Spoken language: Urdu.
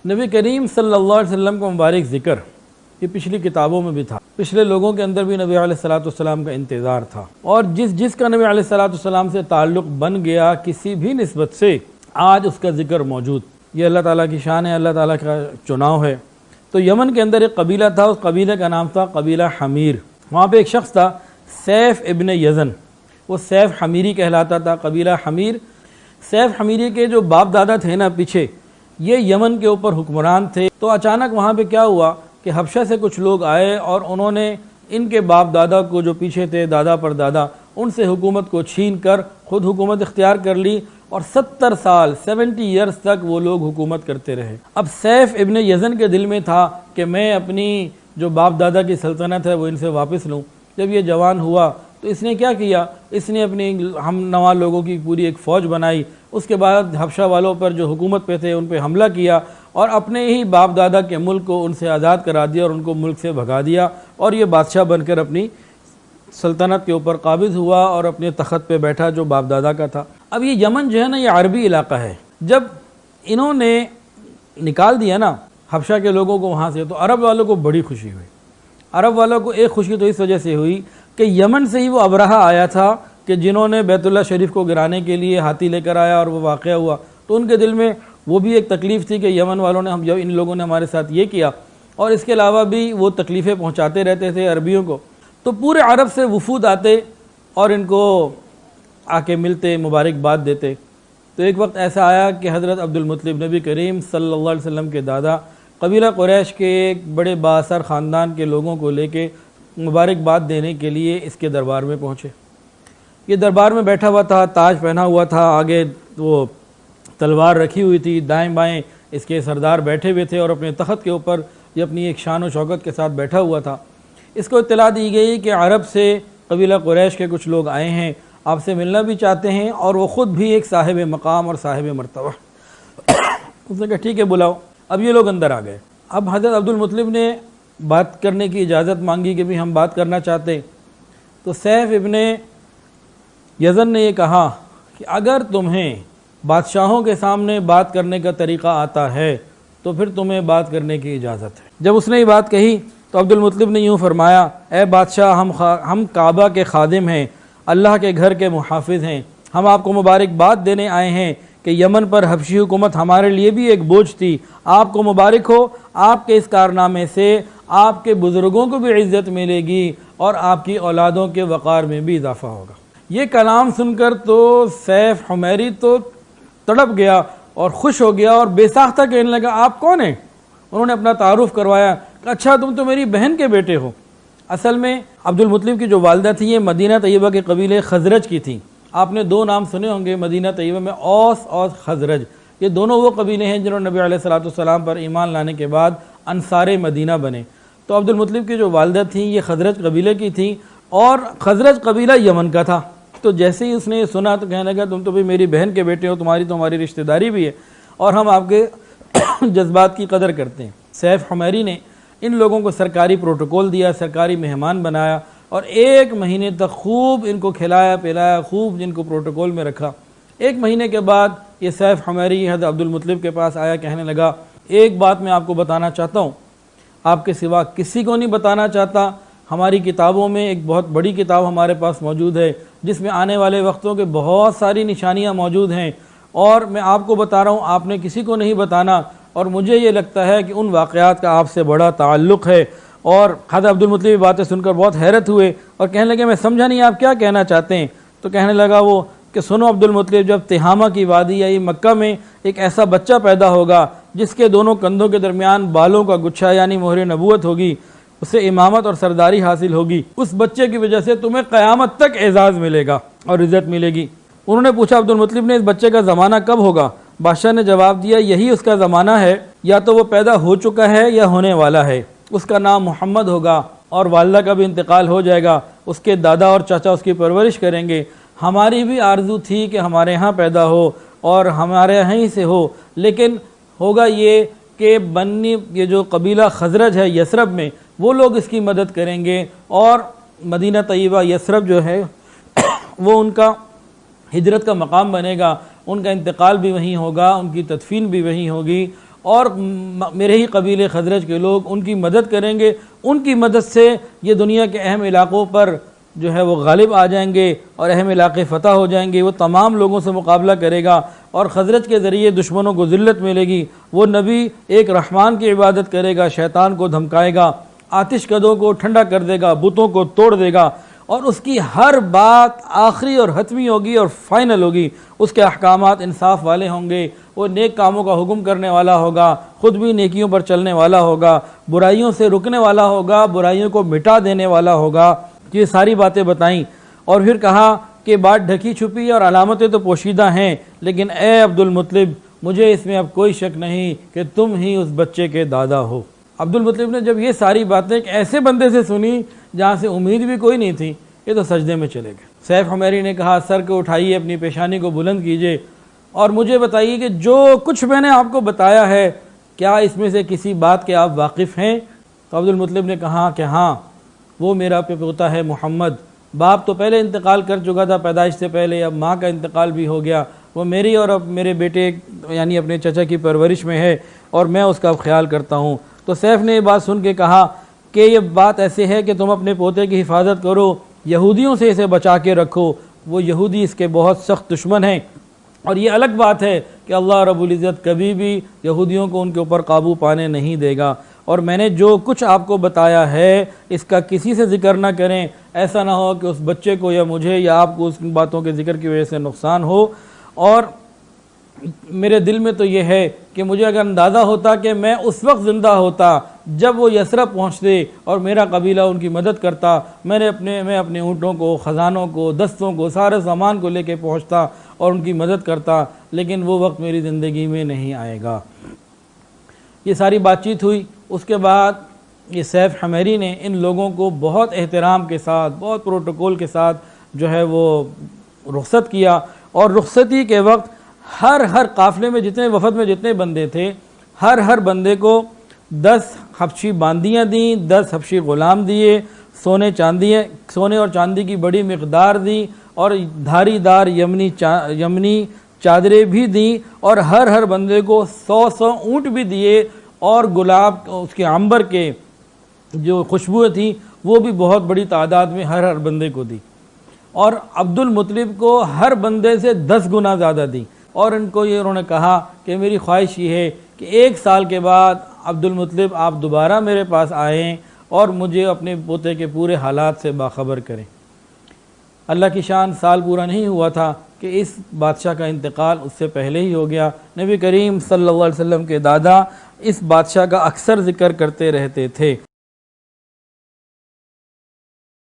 نبی کریم صلی اللہ علیہ وسلم کا مبارک ذکر یہ پچھلی کتابوں میں بھی تھا، پچھلے لوگوں کے اندر بھی نبی علیہ الصلوۃ والسلام کا انتظار تھا، اور جس کا نبی علیہ الصلوۃ والسلام سے تعلق بن گیا کسی بھی نسبت سے، آج اس کا ذکر موجود۔ یہ اللہ تعالیٰ کی شان ہے، اللہ تعالیٰ کا چناؤ ہے۔ تو یمن کے اندر ایک قبیلہ تھا، اس قبیلے کا نام تھا قبیلہ حمیر۔ وہاں پہ ایک شخص تھا سیف ابن یزن، وہ سیف حمیری کہلاتا تھا، قبیلہ حمیر۔ سیف حمیری کے جو باپ دادا تھے نا پیچھے، یہ یمن کے اوپر حکمران تھے۔ تو اچانک وہاں پہ کیا ہوا کہ حبشہ سے کچھ لوگ آئے اور انہوں نے ان کے باپ دادا کو جو پیچھے تھے، دادا پر دادا، ان سے حکومت کو چھین کر خود حکومت اختیار کر لی، اور 70 سال 70 ایئرز تک وہ لوگ حکومت کرتے رہے۔ اب سیف ابن یزن کے دل میں تھا کہ میں اپنی جو باپ دادا کی سلطنت ہے وہ ان سے واپس لوں۔ جب یہ جوان ہوا تو اس نے کیا کیا، اس نے اپنی ہم نوا لوگوں کی پوری ایک فوج بنائی، اس کے بعد حبشہ والوں پر جو حکومت پہ تھے ان پہ حملہ کیا، اور اپنے ہی باپ دادا کے ملک کو ان سے آزاد کرا دیا اور ان کو ملک سے بھگا دیا، اور یہ بادشاہ بن کر اپنی سلطنت کے اوپر قابض ہوا اور اپنے تخت پہ بیٹھا جو باپ دادا کا تھا۔ اب یہ یمن جو ہے نا، یہ عربی علاقہ ہے۔ جب انہوں نے نکال دیا نا حبشہ کے لوگوں کو وہاں سے، تو عرب والوں کو بڑی خوشی ہوئی۔ عرب والوں کو ایک خوشی تو اس وجہ سے ہوئی کہ یمن سے ہی وہ ابرہہ آیا تھا کہ جنہوں نے بیت اللہ شریف کو گرانے کے لیے ہاتھی لے کر آیا اور وہ واقعہ ہوا، تو ان کے دل میں وہ بھی ایک تکلیف تھی کہ یمن والوں نے ان لوگوں نے ہمارے ساتھ یہ کیا، اور اس کے علاوہ بھی وہ تکلیفیں پہنچاتے رہتے تھے عربیوں کو۔ تو پورے عرب سے وفود آتے اور ان کو آ کے ملتے، مبارکباد دیتے۔ تو ایک وقت ایسا آیا کہ حضرت عبد المطلب، نبی کریم صلی اللہ علیہ وسلم کے دادا، قبیلہ قریش کے ایک بڑے بااثر خاندان کے لوگوں کو لے کے مبارکباد دینے کے لیے اس کے دربار میں پہنچے۔ یہ دربار میں بیٹھا ہوا تھا، تاج پہنا ہوا تھا، آگے وہ تلوار رکھی ہوئی تھی، دائیں بائیں اس کے سردار بیٹھے ہوئے تھے، اور اپنے تخت کے اوپر یہ اپنی ایک شان و شوکت کے ساتھ بیٹھا ہوا تھا۔ اس کو اطلاع دی گئی کہ عرب سے قبیلہ قریش کے کچھ لوگ آئے ہیں، آپ سے ملنا بھی چاہتے ہیں، اور وہ خود بھی ایک صاحب مقام اور صاحب مرتبہ۔ اس نے کہا ٹھیک ہے بلاؤ۔ اب یہ لوگ اندر آ گئے۔ اب حضرت عبد المطلب نے بات کرنے کی اجازت مانگی کہ بھی ہم بات کرنا چاہتے۔ تو سیف ابن یزن نے یہ کہا کہ اگر تمہیں بادشاہوں کے سامنے بات کرنے کا طریقہ آتا ہے تو پھر تمہیں بات کرنے کی اجازت ہے۔ جب اس نے یہ بات کہی تو عبد المطلب نے یوں فرمایا، اے بادشاہ، ہم کعبہ کے خادم ہیں، اللہ کے گھر کے محافظ ہیں، ہم آپ کو مبارکباد دینے آئے ہیں کہ یمن پر حبشی حکومت ہمارے لیے بھی ایک بوجھ تھی، آپ کو مبارک ہو، آپ کے اس کارنامے سے آپ کے بزرگوں کو بھی عزت ملے گی اور آپ کی اولادوں کے وقار میں بھی اضافہ ہوگا۔ یہ کلام سن کر تو سیف حمیری تو تڑپ گیا اور خوش ہو گیا اور بے ساختہ کہنے لگا، آپ کون ہیں؟ انہوں نے اپنا تعارف کروایا کہ اچھا تم تو میری بہن کے بیٹے ہو۔ اصل میں عبد المطلب کی جو والدہ تھی یہ مدینہ طیبہ کے قبیلے خزرج کی تھیں۔ آپ نے دو نام سنے ہوں گے مدینہ طیبہ میں، اوس اور خزرج۔ یہ دونوں وہ قبیلے ہیں جنہوں نے نبی علیہ الصلوۃ والسلام پر ایمان لانے کے بعد انصار مدینہ بنے۔ تو عبد المطلب کی جو والدہ تھیں یہ خزرج قبیلے کی تھیں، اور خزرج قبیلہ یمن کا تھا۔ تو جیسے ہی اس نے یہ سنا تو کہنے لگا، تم تو بھی میری بہن کے بیٹے ہو، تمہاری تو ہماری رشتہ داری بھی ہے، اور ہم آپ کے جذبات کی قدر کرتے ہیں۔ سیف حمیری نے ان لوگوں کو سرکاری پروٹوکول دیا، سرکاری مہمان بنایا، اور 1 مہینے تک خوب ان کو کھلایا پلایا، خوب جن کو پروٹوکول میں رکھا۔ 1 مہینے کے بعد یہ سیف حمیری حضرت عبد المطلب کے پاس آیا، کہنے لگا، ایک بات میں آپ کو بتانا چاہتا ہوں، آپ کے سوا کسی کو نہیں بتانا چاہتا۔ ہماری کتابوں میں ایک بہت بڑی کتاب ہمارے پاس موجود ہے جس میں آنے والے وقتوں کے بہت ساری نشانیاں موجود ہیں، اور میں آپ کو بتا رہا ہوں، آپ نے کسی کو نہیں بتانا، اور مجھے یہ لگتا ہے کہ ان واقعات کا آپ سے بڑا تعلق ہے۔ اور حضرت عبد المطلب باتیں سن کر بہت حیرت ہوئے اور کہنے لگے، میں سمجھا نہیں آپ کیا کہنا چاہتے ہیں۔ تو کہنے لگا وہ کہ سنو عبد المطلب، جب تہامہ کی وادی یا مکہ میں ایک ایسا بچہ پیدا ہوگا جس کے دونوں کندھوں کے درمیان بالوں کا گچھا یعنی مہر نبوت ہوگی، اسے امامت اور سرداری حاصل ہوگی، اس بچے کی وجہ سے تمہیں قیامت تک اعزاز ملے گا اور عزت ملے گی۔ انہوں نے پوچھا عبد المطلب نے، اس بچے کا زمانہ کب ہوگا؟ بادشاہ نے جواب دیا، یہی اس کا زمانہ ہے، یا تو وہ پیدا ہو چکا ہے یا ہونے والا ہے، اس کا نام محمد ہوگا، اور والدہ کا بھی انتقال ہو جائے گا، اس کے دادا اور چاچا اس کی پرورش کریں گے۔ ہماری بھی آرزو تھی کہ ہمارے ہاں پیدا ہو اور ہمارے یہاں ہی سے ہو، لیکن ہوگا یہ کہ بنی یہ جو قبیلہ خزرج ہے یثرب میں، وہ لوگ اس کی مدد کریں گے، اور مدینہ طیبہ یثرب جو ہے وہ ان کا ہجرت کا مقام بنے گا، ان کا انتقال بھی وہیں ہوگا، ان کی تدفین بھی وہیں ہوگی، اور میرے ہی قبیلے خزرج کے لوگ ان کی مدد کریں گے، ان کی مدد سے یہ دنیا کے اہم علاقوں پر جو ہے وہ غالب آ جائیں گے اور اہم علاقے فتح ہو جائیں گے۔ وہ تمام لوگوں سے مقابلہ کرے گا اور خزرج کے ذریعے دشمنوں کو ذلت ملے گی۔ وہ نبی ایک رحمان کی عبادت کرے گا، شیطان کو دھمکائے گا، آتش کدوں کو ٹھنڈا کر دے گا، بتوں کو توڑ دے گا، اور اس کی ہر بات آخری اور حتمی ہوگی اور فائنل ہوگی۔ اس کے احکامات انصاف والے ہوں گے، وہ نیک کاموں کا حکم کرنے والا ہوگا، خود بھی نیکیوں پر چلنے والا ہوگا، برائیوں سے رکنے والا ہوگا، برائیوں کو مٹا دینے والا ہوگا۔ یہ ساری باتیں بتائیں اور پھر کہا کہ بات ڈھکی چھپی اور علامتیں تو پوشیدہ ہیں، لیکن اے عبد المطلب مجھے اس میں اب کوئی شک نہیں کہ تم ہی اس بچے کے دادا ہو۔ عبد المطلب نے جب یہ ساری باتیں ایک ایسے بندے سے سنی جہاں سے امید بھی کوئی نہیں تھی، یہ تو سجدے میں چلے گئے۔ سیف حمیری نے کہا سر کو اٹھائیے، اپنی پیشانی کو بلند کیجئے اور مجھے بتائیے کہ جو کچھ میں نے آپ کو بتایا ہے کیا اس میں سے کسی بات کے آپ واقف ہیں؟ تو عبد المطلب نے کہا کہ ہاں، وہ میرا پوتا ہے محمد، باپ تو پہلے انتقال کر چکا تھا پیدائش سے پہلے، اب ماں کا انتقال بھی ہو گیا، وہ میری اور اب میرے بیٹے یعنی اپنے چچا کی پرورش میں ہے اور میں اس کا خیال کرتا ہوں۔ تو سیف نے یہ بات سن کے کہا کہ یہ بات ایسے ہے کہ تم اپنے پوتے کی حفاظت کرو، یہودیوں سے اسے بچا کے رکھو، وہ یہودی اس کے بہت سخت دشمن ہیں، اور یہ الگ بات ہے کہ اللہ رب العزت کبھی بھی یہودیوں کو ان کے اوپر قابو پانے نہیں دے گا، اور میں نے جو کچھ آپ کو بتایا ہے اس کا کسی سے ذکر نہ کریں، ایسا نہ ہو کہ اس بچے کو یا مجھے یا آپ کو اس باتوں کے ذکر کی وجہ سے نقصان ہو۔ اور میرے دل میں تو یہ ہے کہ مجھے اگر اندازہ ہوتا کہ میں اس وقت زندہ ہوتا جب وہ یثرب پہنچتے اور میرا قبیلہ ان کی مدد کرتا، میں اپنے اونٹوں کو، خزانوں کو، دستوں کو، سارے سامان کو لے کے پہنچتا اور ان کی مدد کرتا، لیکن وہ وقت میری زندگی میں نہیں آئے گا۔ یہ ساری بات چیت ہوئی۔ اس کے بعد یہ سیف حمیری نے ان لوگوں کو بہت احترام کے ساتھ، بہت پروٹوکول کے ساتھ جو ہے وہ رخصت کیا، اور رخصتی کے وقت ہر قافلے میں جتنے وفد میں جتنے بندے تھے، ہر بندے کو 10 حبشی باندیاں دیں، 10 حبشی غلام دیے، سونے اور چاندی کی بڑی مقدار دی، اور دھاری دار یمنی چادریں بھی دیں، اور ہر بندے کو 100 اونٹ بھی دیے، اور گلاب اس کے عنبر کے جو خوشبوئیں تھیں وہ بھی بہت بڑی تعداد میں ہر بندے کو دی، اور عبد المطلب کو ہر بندے سے 10 گنا زیادہ دی، اور ان کو یہ انہوں نے کہا کہ میری خواہش یہ ہے کہ 1 سال کے بعد عبد المطلب آپ دوبارہ میرے پاس آئیں اور مجھے اپنے پوتے کے پورے حالات سے باخبر کریں۔ اللہ کی شان، سال پورا نہیں ہوا تھا کہ اس بادشاہ کا انتقال اس سے پہلے ہی ہو گیا۔ نبی کریم صلی اللہ علیہ وسلم کے دادا اس بادشاہ کا اکثر ذکر کرتے رہتے تھے۔